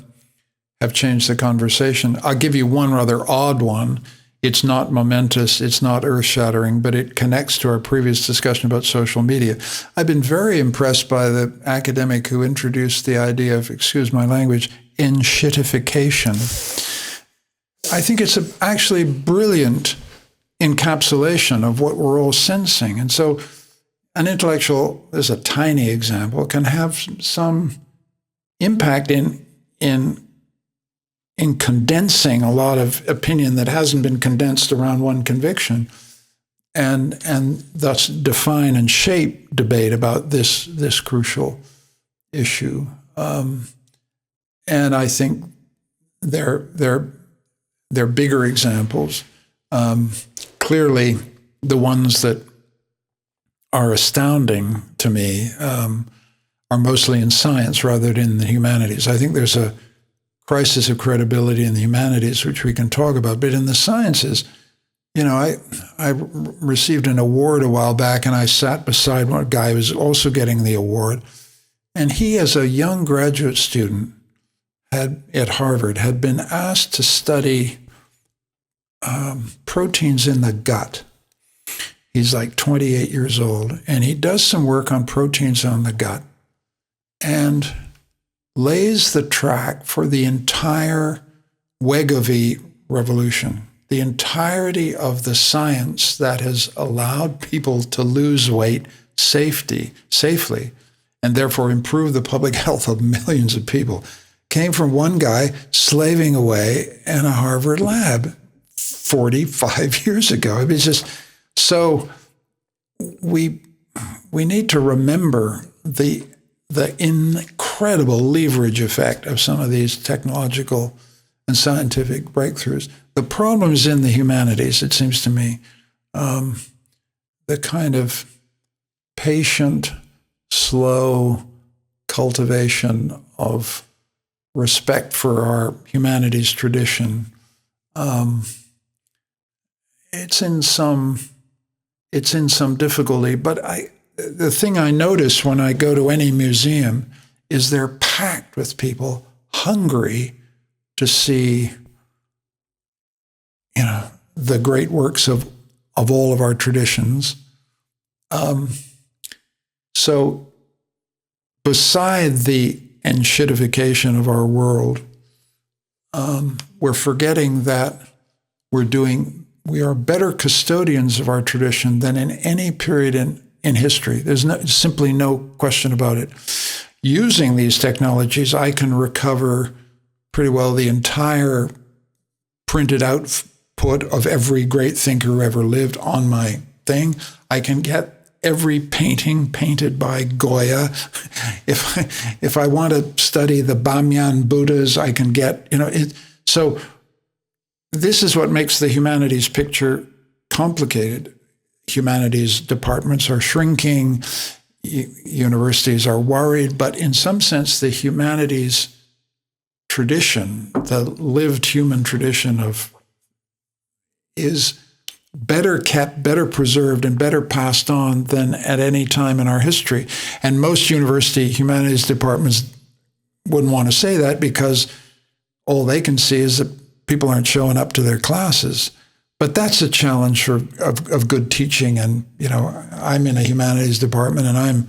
have changed the conversation. I'll give you one rather odd one. It's not momentous, it's not earth-shattering, but it connects to our previous discussion about social media. I've been very impressed by the academic who introduced the idea of, excuse my language, enshittification. I think it's actually brilliant encapsulation of what we're all sensing. And so an intellectual, as a tiny example, can have some impact in in condensing a lot of opinion that hasn't been condensed around one conviction, and thus define and shape debate about this crucial issue. And I think they're bigger examples. Clearly, the ones that are astounding to me are mostly in science rather than in the humanities. I think there's a crisis of credibility in the humanities, which we can talk about, but in the sciences, I received an award a while back, and I sat beside one guy who was also getting the award, and he, as a young graduate student at Harvard, had been asked to study proteins in the gut. He's like 28 years old, and he does some work on proteins on the gut and lays the track for the entire Wegovy revolution, the entirety of the science that has allowed people to lose weight safely, and therefore improve the public health of millions of people, came from one guy slaving away in a Harvard lab 45 years ago. I mean, it's just so we need to remember the incredible leverage effect of some of these technological and scientific breakthroughs. The problem is in the humanities, it seems to me. The kind of patient, slow cultivation of respect for our humanities tradition. It's in some difficulty, but the thing I notice when I go to any museum is they're packed with people hungry to see, the great works of all of our traditions. So beside the enshittification of our world, we're forgetting that we are better custodians of our tradition than in any period in history. There's simply no question about it. Using these technologies, I can recover pretty well the entire printed output of every great thinker who ever lived on my thing. I can get every painting painted by Goya. If I want to study the Bamyan Buddhas, I can get, So this is what makes the humanities picture complicated. Humanities departments are shrinking, universities are worried, but in some sense, the humanities tradition, the lived human tradition is better kept, better preserved, and better passed on than at any time in our history. And most university humanities departments wouldn't want to say that because all they can see is that people aren't showing up to their classes. But that's a challenge of good teaching. And, I'm in a humanities department, and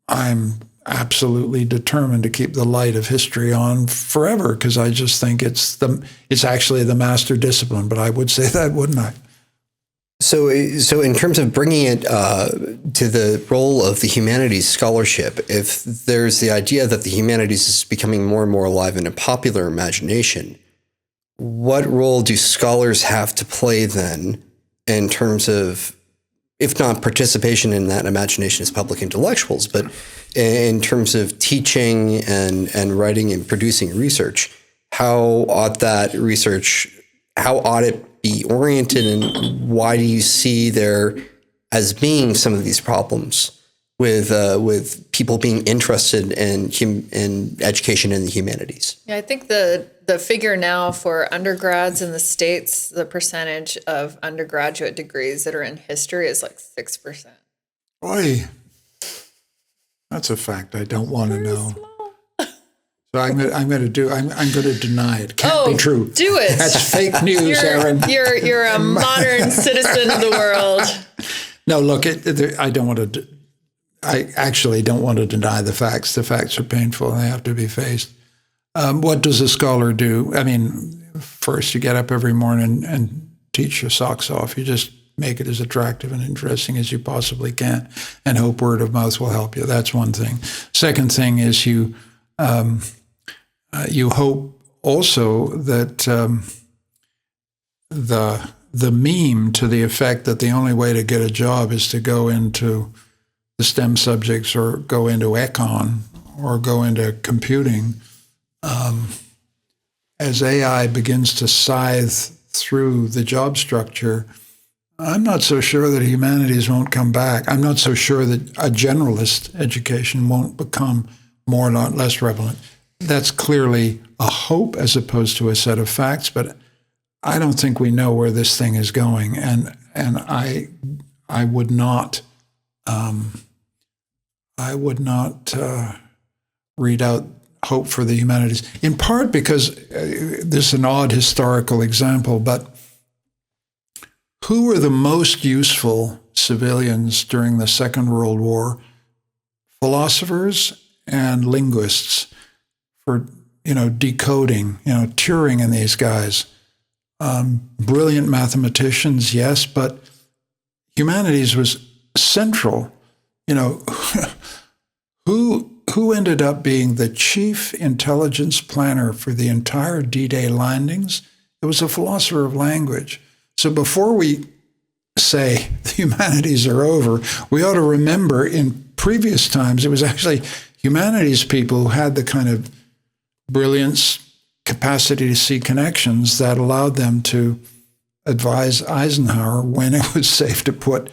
I'm absolutely determined to keep the light of history on forever, because I just think it's actually the master discipline. But I would say that, wouldn't I? So in terms of bringing it to the role of the humanities scholarship, if there's the idea that the humanities is becoming more and more alive in a popular imagination, what role do scholars have to play then in terms of, if not participation in that imagination as public intellectuals, but in terms of teaching and writing and producing research? How ought it be oriented, and why do you see there as being some of these problems with people being interested in education in the humanities? Yeah, I think the figure now for undergrads in the States, the percentage of undergraduate degrees that are in history is like 6%. Boy, that's a fact I don't want to know. So I'm going to deny it. Can't be true. Do it. That's fake news, Erin. You're a modern citizen of the world. No, look, I actually don't want to deny the facts. The facts are painful and they have to be faced. What does a scholar do? I mean, first you get up every morning and teach your socks off. You just make it as attractive and interesting as you possibly can, and hope word of mouth will help you. That's one thing. Second thing is you hope also that the meme to the effect that the only way to get a job is to go into the STEM subjects or go into econ or go into computing, as AI begins to scythe through the job structure, I'm not so sure that humanities won't come back. I'm not so sure that a generalist education won't become more, not less relevant. That's clearly a hope as opposed to a set of facts, but I don't think we know where this thing is going, and I would not read out hope for the humanities. In part because this is an odd historical example, but who were the most useful civilians during the Second World War? Philosophers and linguists for decoding, Turing and these guys. Brilliant mathematicians, yes, but humanities was central. Who ended up being the chief intelligence planner for the entire D-Day landings? It was a philosopher of language. So before we say the humanities are over, we ought to remember in previous times it was actually humanities people who had the kind of brilliance, capacity to see connections that allowed them to advise Eisenhower when it was safe to put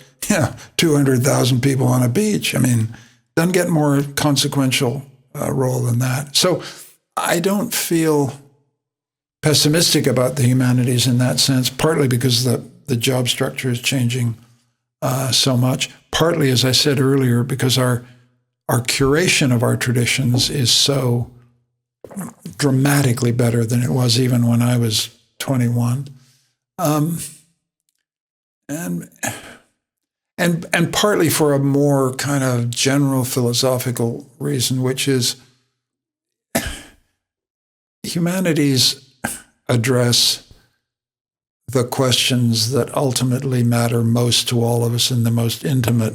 200,000 people on a beach. I mean, doesn't get more consequential role than that. So I don't feel pessimistic about the humanities in that sense, partly because the job structure is changing so much, partly, as I said earlier, because our curation of our traditions is so dramatically better than it was even when I was 21. And partly for a more kind of general philosophical reason, which is humanities address the questions that ultimately matter most to all of us in the most intimate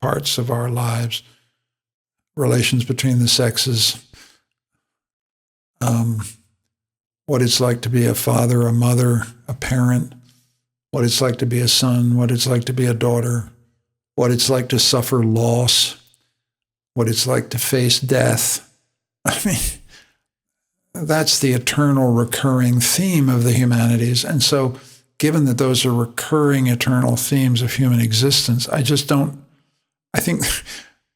parts of our lives. Relations between the sexes, what it's like to be a father, a mother, a parent, what it's like to be a son, what it's like to be a daughter, what it's like to suffer loss, what it's like to face death. I mean, that's the eternal recurring theme of the humanities. And so given that those are recurring eternal themes of human existence, I think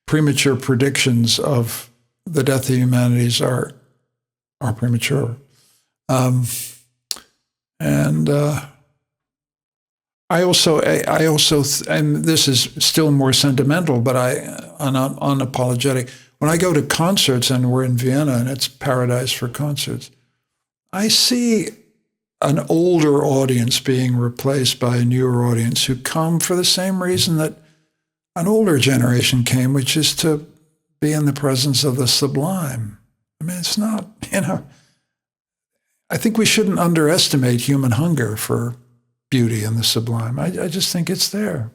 premature predictions of the death of the humanities are premature. I also, and this is still more sentimental, but unapologetic. When I go to concerts, and we're in Vienna, and it's paradise for concerts, I see an older audience being replaced by a newer audience who come for the same reason that an older generation came, which is to be in the presence of the sublime. I mean, it's not, I think we shouldn't underestimate human hunger for beauty and the sublime. I just think it's there.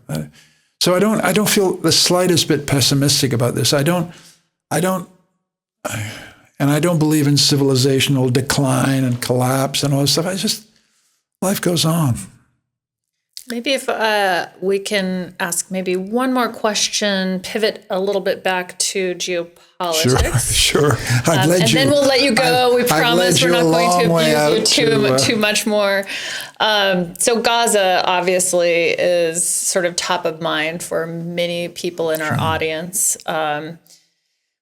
So I don't feel the slightest bit pessimistic about this. I don't believe in civilizational decline and collapse and all this stuff. Life goes on. Maybe if we can ask maybe one more question, pivot a little bit back to geopolitics. Sure. And then we'll let you go. We promise we're not going to abuse you too much more. So Gaza obviously is sort of top of mind for many people in our audience.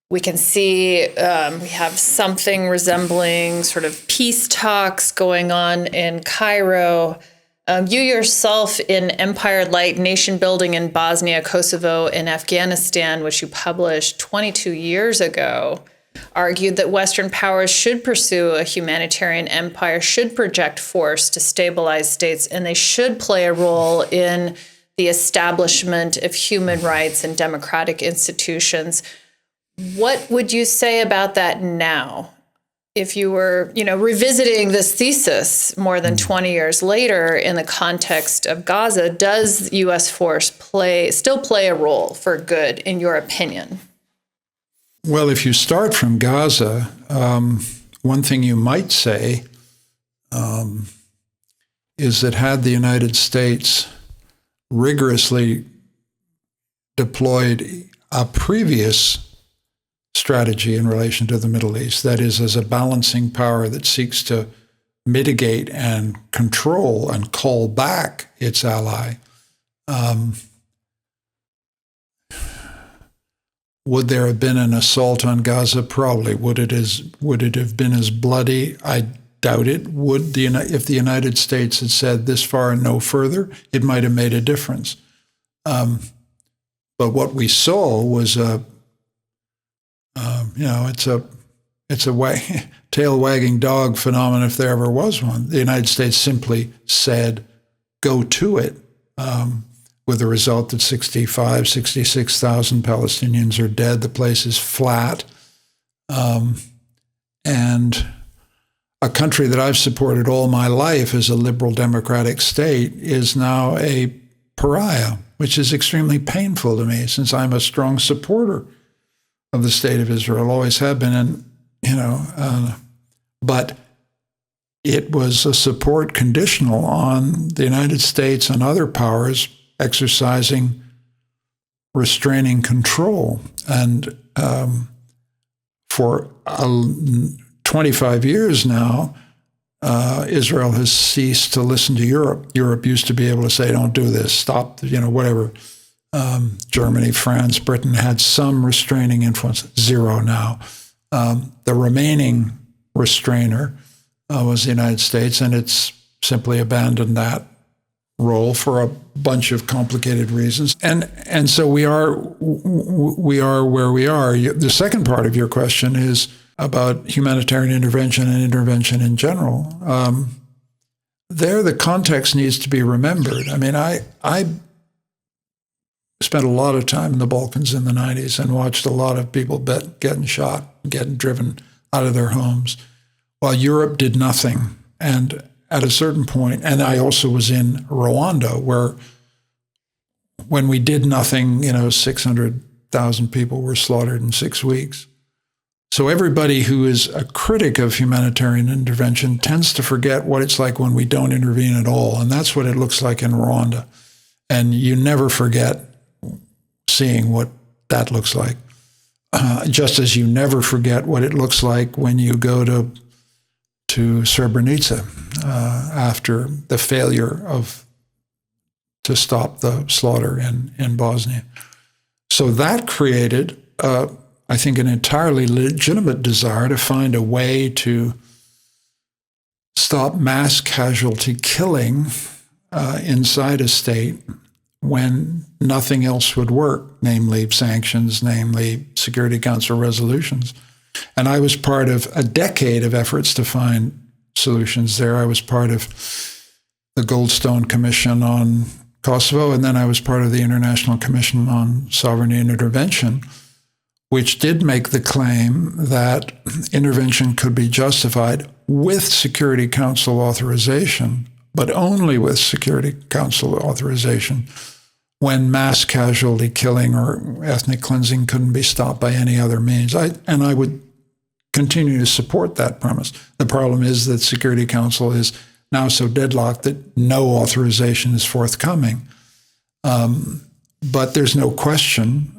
We can see we have something resembling sort of peace talks going on in Cairo. You yourself in Empire Light, Nation Building in Bosnia, Kosovo, and Afghanistan, which you published 22 years ago, argued that Western powers should pursue a humanitarian empire, should project force to stabilize states, and they should play a role in the establishment of human rights and democratic institutions. What would you say about that now? If you were, revisiting this thesis more than 20 years later in the context of Gaza, does U.S. force still play a role for good, in your opinion? Well, if you start from Gaza, one thing you might say is that had the United States rigorously deployed a previous strategy in relation to the Middle East, that is, as a balancing power that seeks to mitigate and control and call back its ally, would there have been an assault on Gaza? Probably. Would it have been as bloody? I doubt it. If the United States had said this far and no further, it might have made a difference. But what we saw was it's a tail wagging dog phenomenon if there ever was one. The United States simply said, "Go to it," with the result that 66,000 Palestinians are dead. The place is flat, and a country that I've supported all my life as a liberal democratic state is now a pariah, which is extremely painful to me since I'm a strong supporter of the state of Israel, always have been, and but it was a support conditional on the United States and other powers exercising restraining control. And for 25 years now, Israel has ceased to listen to Europe. Europe used to be able to say, "Don't do this, stop," whatever. Germany, France, Britain had some restraining influence, zero now. The remaining restrainer was the United States, and it's simply abandoned that role for a bunch of complicated reasons. And so we are where we are. The second part of your question is about humanitarian intervention and intervention in general. There, the context needs to be remembered. I mean, I spent a lot of time in the Balkans in the 90s and watched a lot of people getting shot, getting driven out of their homes, while Europe did nothing. And at a certain point, and I also was in Rwanda, where when we did nothing, 600,000 people were slaughtered in 6 weeks. So everybody who is a critic of humanitarian intervention tends to forget what it's like when we don't intervene at all. And that's what it looks like in Rwanda. And you never forget seeing what that looks like. Just as you never forget what it looks like when you go to Srebrenica after the failure to stop the slaughter in Bosnia. So that created, I think, an entirely legitimate desire to find a way to stop mass casualty killing inside a state when nothing else would work, namely sanctions, namely Security Council resolutions. And I was part of a decade of efforts to find solutions there. I was part of the Goldstone Commission on Kosovo, and then I was part of the International Commission on Sovereignty and Intervention, which did make the claim that intervention could be justified with Security Council authorization, but only with Security Council authorization, when mass casualty killing or ethnic cleansing couldn't be stopped by any other means. I would continue to support that premise. The problem is that Security Council is now so deadlocked that no authorization is forthcoming. But there's no question,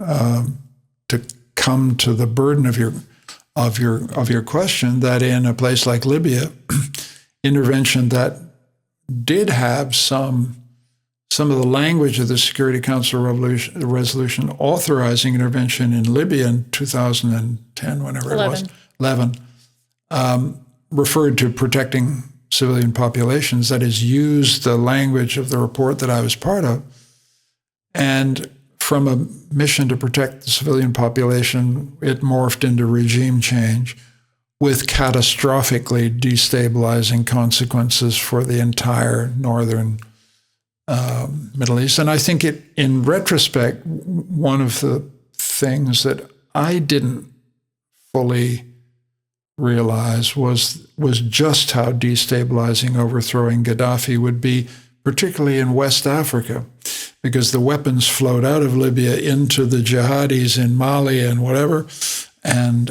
to come to the burden of your question, that in a place like Libya, intervention that did have some of the language of the Security Council resolution authorizing intervention in Libya in 2010, whenever 11, referred to protecting civilian populations, that is, used the language of the report that I was part of. And from a mission to protect the civilian population, it morphed into regime change with catastrophically destabilizing consequences for the entire northern Middle East. And I think in retrospect, one of the things that I didn't fully realize was just how destabilizing overthrowing Gaddafi would be, particularly in West Africa, because the weapons flowed out of Libya into the jihadis in Mali and whatever. And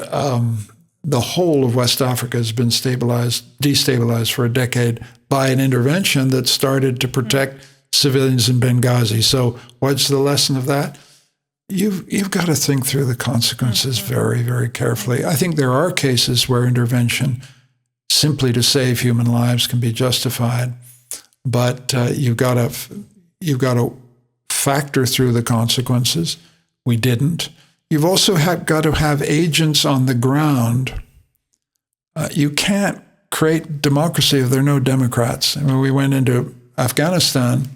the whole of West Africa has been destabilized for a decade by an intervention that started to protect civilians in Benghazi. So what's the lesson of that? You've got to think through the consequences very, very carefully. I think there are cases where intervention simply to save human lives can be justified, but you've got to factor through the consequences. We didn't. You've also got to have agents on the ground. You can't create democracy if there are no Democrats. I mean, we went into Afghanistan,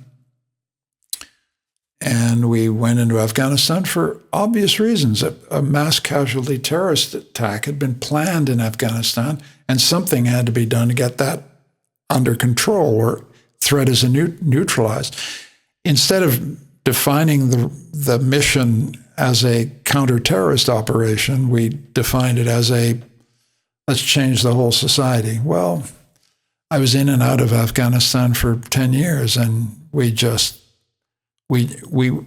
and we went into Afghanistan for obvious reasons. A mass casualty terrorist attack had been planned in Afghanistan, and something had to be done to get that under control or threat is neutralized. Instead of defining the mission as a counter-terrorist operation, we defined it as let's change the whole society. Well, I was in and out of Afghanistan for 10 years, and we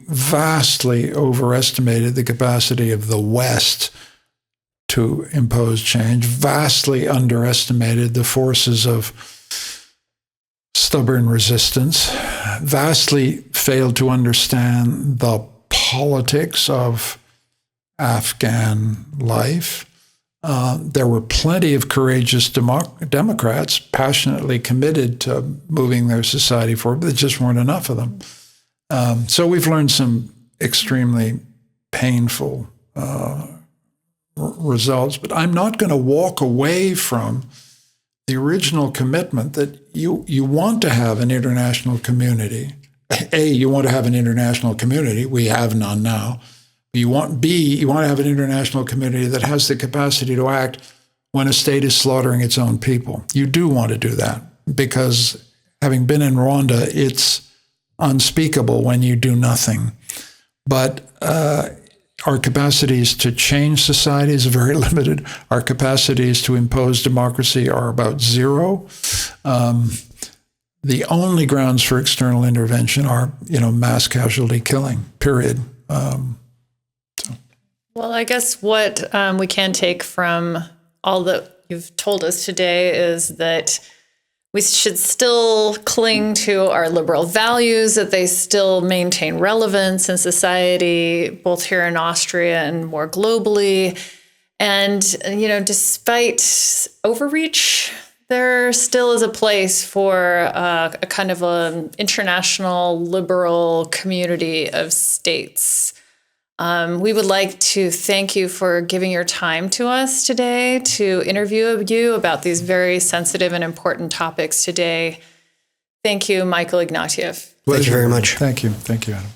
vastly overestimated the capacity of the West to impose change, vastly underestimated the forces of stubborn resistance, vastly failed to understand the politics of Afghan life. There were plenty of courageous Democrats passionately committed to moving their society forward, but there just weren't enough of them. So we've learned some extremely painful results, but I'm not going to walk away from the original commitment that you want to have an international community. You want to have an international community. We have none now. You want to have an international community that has the capacity to act when a state is slaughtering its own people. You do want to do that because, having been in Rwanda, it's unspeakable when you do nothing. But our capacities to change society is very limited. Our capacities to impose democracy are about zero. The only grounds for external intervention are, mass casualty killing, period. Well, I guess what we can take from all that you've told us today is that we should still cling to our liberal values, that they still maintain relevance in society, both here in Austria and more globally. And, despite overreach, there still is a place for a kind of an international liberal community of states. We would like to thank you for giving your time to us today to interview you about these very sensitive and important topics today. Thank you, Michael Ignatieff. Thank you very much. Thank you. Thank you, Adam.